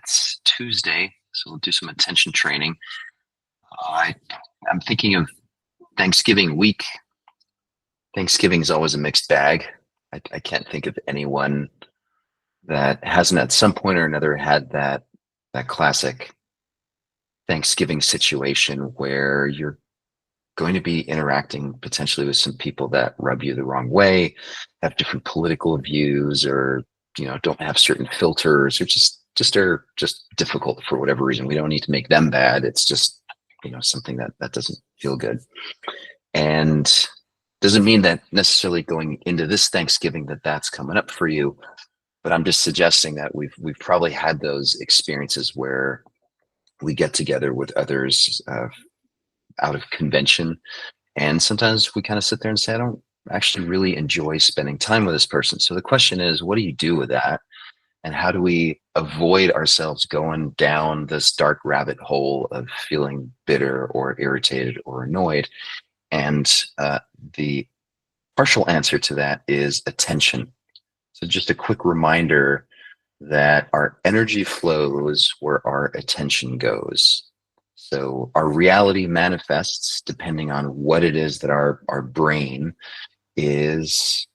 It's Tuesday, so we'll do some attention training. I, I'm thinking of Thanksgiving week. Thanksgiving is always a mixed bag. I can't think of anyone that hasn't at some point or another had that classic Thanksgiving situation where you're going to be interacting potentially with some people that rub you the wrong way, have different political views, or don't have certain filters, or just are just difficult for whatever reason. We don't need to make them bad. It's just something that doesn't feel good, and doesn't mean that necessarily going into this Thanksgiving that's coming up for you. But I'm just suggesting that we've probably had those experiences where we get together with others out of convention, and sometimes we kind of sit there and say, I don't actually really enjoy spending time with this person. So the question is, what do you do with that? And how do we avoid ourselves going down this dark rabbit hole of feeling bitter or irritated or annoyed? And the partial answer to that is attention. So just a quick reminder that our energy flows where our attention goes. So our reality manifests depending on what it is that our brain is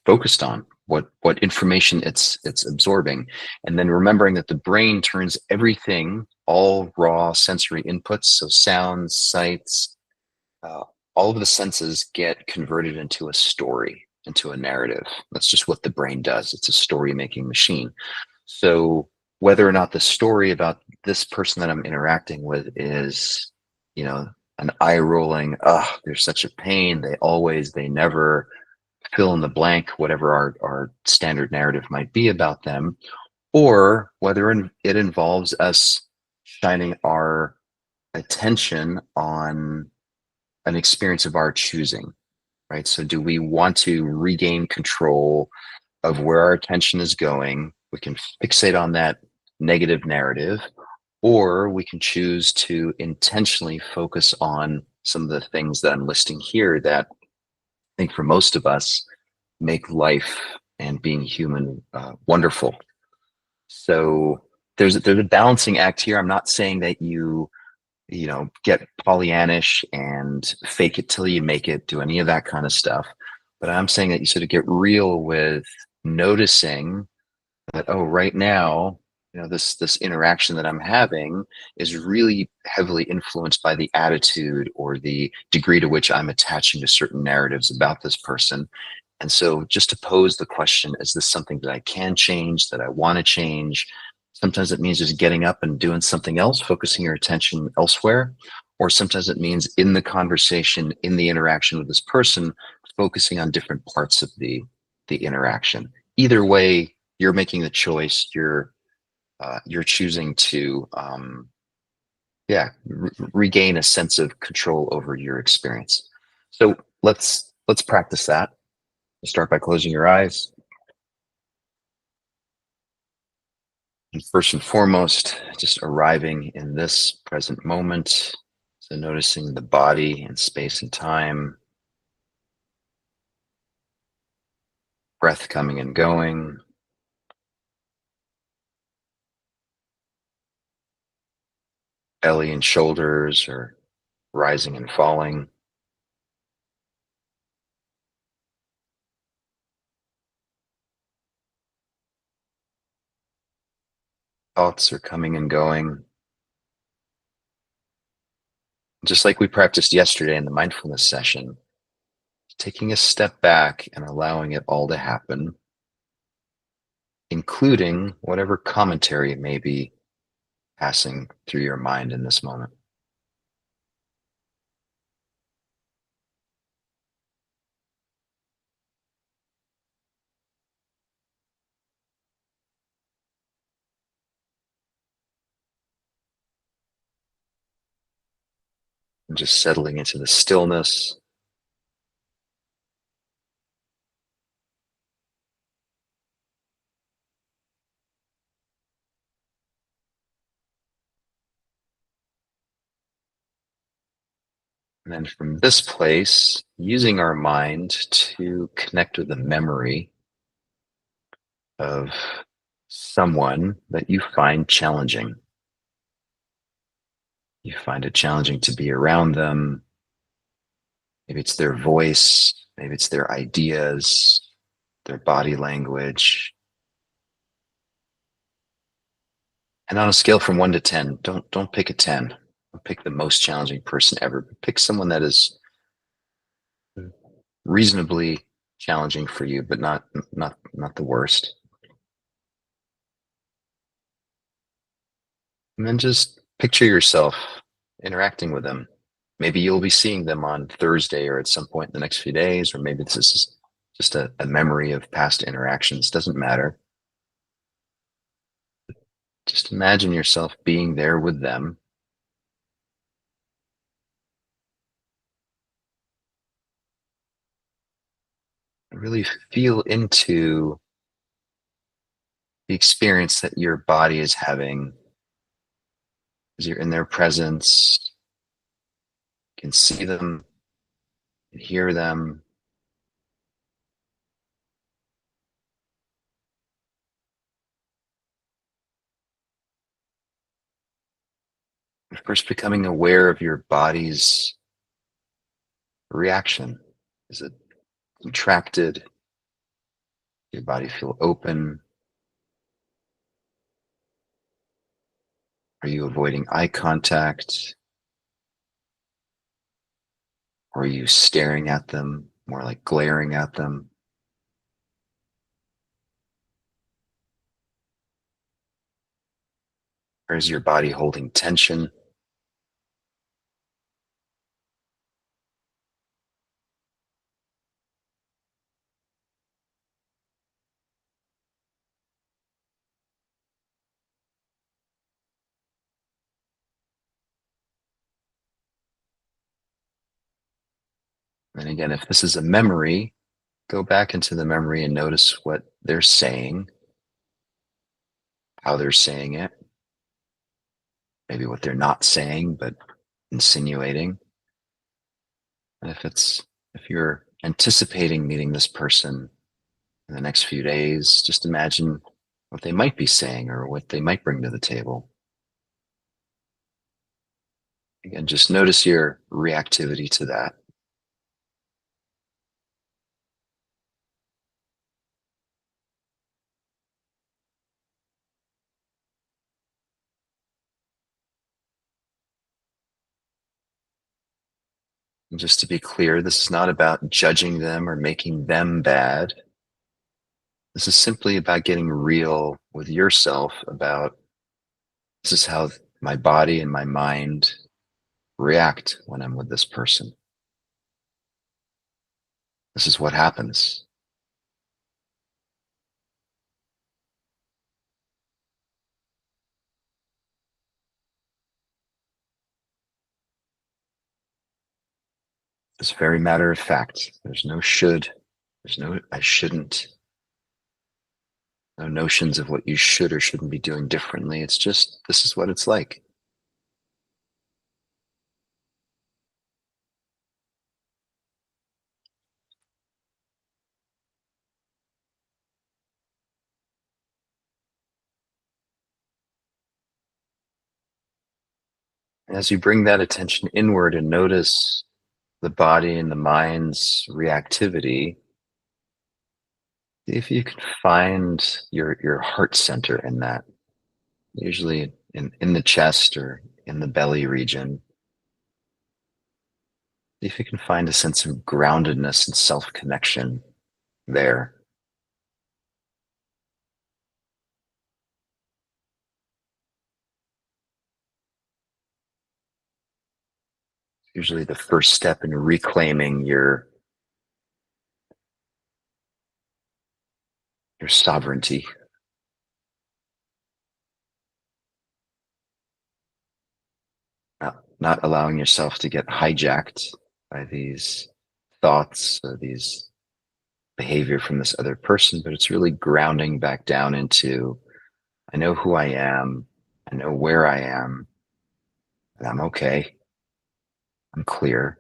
focused on, what information it's absorbing. And then remembering that the brain turns everything, all raw sensory inputs, so sounds, sights, all of the senses get converted into a story, into a narrative. That's just what the brain does. It's a story making machine. So whether or not the story about this person that I'm interacting with is, an eye rolling, they're such a pain, they never, fill in the blank, whatever our standard narrative might be about them, or whether it involves us shining our attention on an experience of our choosing, right? So do we want to regain control of where our attention is going? We can fixate on that negative narrative, or we can choose to intentionally focus on some of the things that I'm listing here that I think for most of us make life and being human wonderful. So there's a balancing act here. I'm not saying that you get Pollyannish and fake it till you make it, do any of that kind of stuff. But I'm saying that you sort of get real with noticing that, oh, right now, this interaction that I'm having is really heavily influenced by the attitude or the degree to which I'm attaching to certain narratives about this person. And so just to pose the question, is this something that I can change, that I want to change? Sometimes it means just getting up and doing something else, focusing your attention elsewhere. Or sometimes it means in the conversation, in the interaction with this person, focusing on different parts of the interaction. Either way, you're making the choice. You're choosing to regain a sense of control over your experience. So let's practice that. Start by closing your eyes. And first and foremost, just arriving in this present moment. So noticing the body and space and time, breath coming and going, belly and shoulders are rising and falling. Thoughts are coming and going. Just like we practiced yesterday in the mindfulness session, taking a step back and allowing it all to happen, including whatever commentary may be passing through your mind in this moment. And just settling into the stillness. And then from this place, using our mind to connect with the memory of someone that you find challenging. You find it challenging to be around them. Maybe it's their voice, maybe it's their ideas, their body language. And on a scale from 1 to 10, don't pick a 10. Don't pick the most challenging person ever. But pick someone that is reasonably challenging for you, but not the worst. And then just picture yourself interacting with them. Maybe you'll be seeing them on Thursday or at some point in the next few days, or maybe this is just a memory of past interactions. Doesn't matter. Just imagine yourself being there with them. Really feel into the experience that your body is having as you're in their presence. You can see them and hear them. First, becoming aware of your body's reaction. Is it contracted? Your body feel open? Are you avoiding eye contact? Or are you staring at them, more like glaring at them? Or is your body holding tension? And again, if this is a memory, go back into the memory and notice what they're saying, how they're saying it, maybe what they're not saying, but insinuating. And if you're anticipating meeting this person in the next few days, just imagine what they might be saying or what they might bring to the table. Again, just notice your reactivity to that. And just to be clear, this is not about judging them or making them bad. This is simply about getting real with yourself about this is how my body and my mind react when I'm with this person. This is what happens. It's very matter of fact. There's no should. There's no I shouldn't. No notions of what you should or shouldn't be doing differently. It's just this is what it's like. And as you bring that attention inward and notice the body and the mind's reactivity, if you can find your heart center in that, usually in the chest or in the belly region, if you can find a sense of groundedness and self-connection there. Usually the first step in reclaiming your sovereignty, not allowing yourself to get hijacked by these thoughts, these behavior from this other person, but it's really grounding back down into I know who I am, I know where I am, and I'm okay, I'm clear.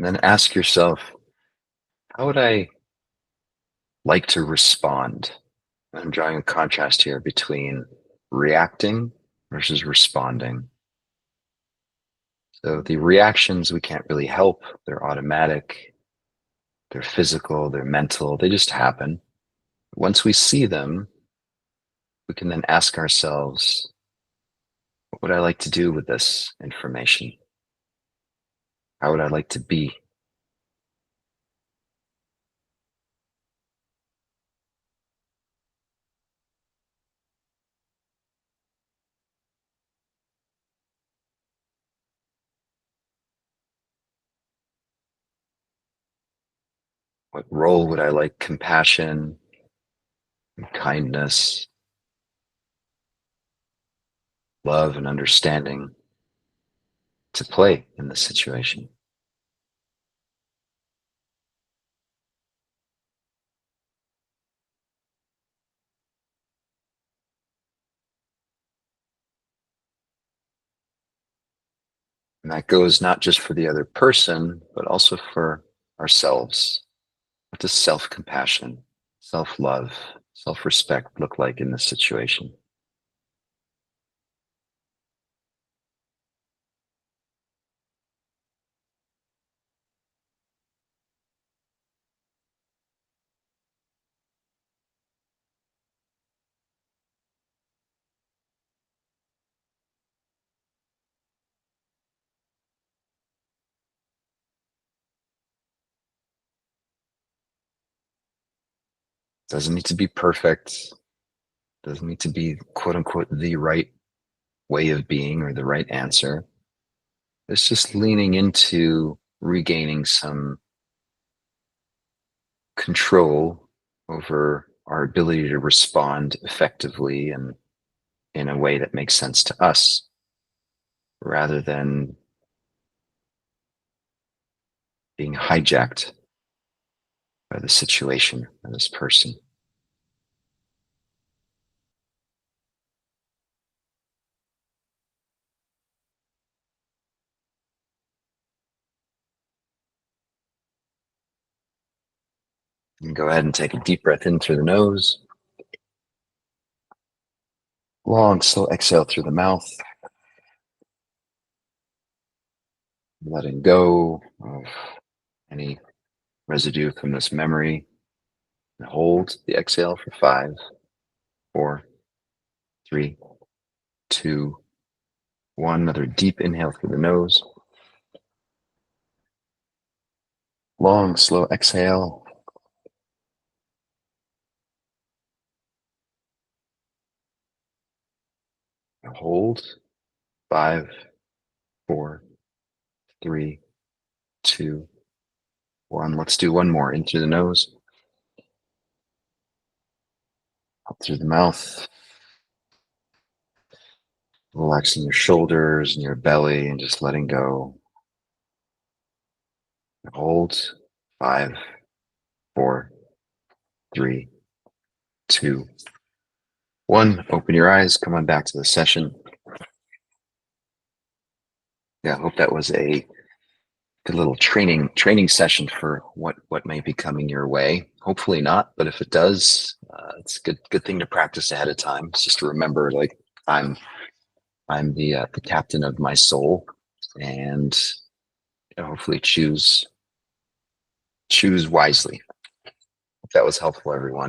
And then ask yourself, how would I like to respond? I'm drawing a contrast here between reacting versus responding. So the reactions we can't really help, they're automatic, they're physical, they're mental, they just happen. Once we see them, we can then ask ourselves, what would I like to do with this information? How would I like to be? What role would I like compassion, and kindness, love, and understanding to play in this situation? And that goes not just for the other person, but also for ourselves. What does self compassion, self love, self respect look like in this situation? Doesn't need to be perfect, doesn't need to be quote unquote the right way of being or the right answer. It's just leaning into regaining some control over our ability to respond effectively and in a way that makes sense to us rather than being hijacked by the situation or this person. You can go ahead and take a deep breath in through the nose, long, slow exhale through the mouth, letting go of any residue from this memory. And hold the exhale for 5, 4, 3, 2, 1. Another deep inhale through the nose. Long, slow exhale. And hold. 5, 4, 3, 2, 1. Let's do one more. In through the nose, out through the mouth. Relaxing your shoulders and your belly and just letting go. And hold. 5, 4, 3, 2, 1. Open your eyes. Come on back to the session. Yeah, I hope that was a good little training session for what may be coming your way. Hopefully not, but if it does, it's a good thing to practice ahead of time. It's just to remember, like I'm I'm the captain of my soul, and hopefully choose wisely. Hope that was helpful, everyone.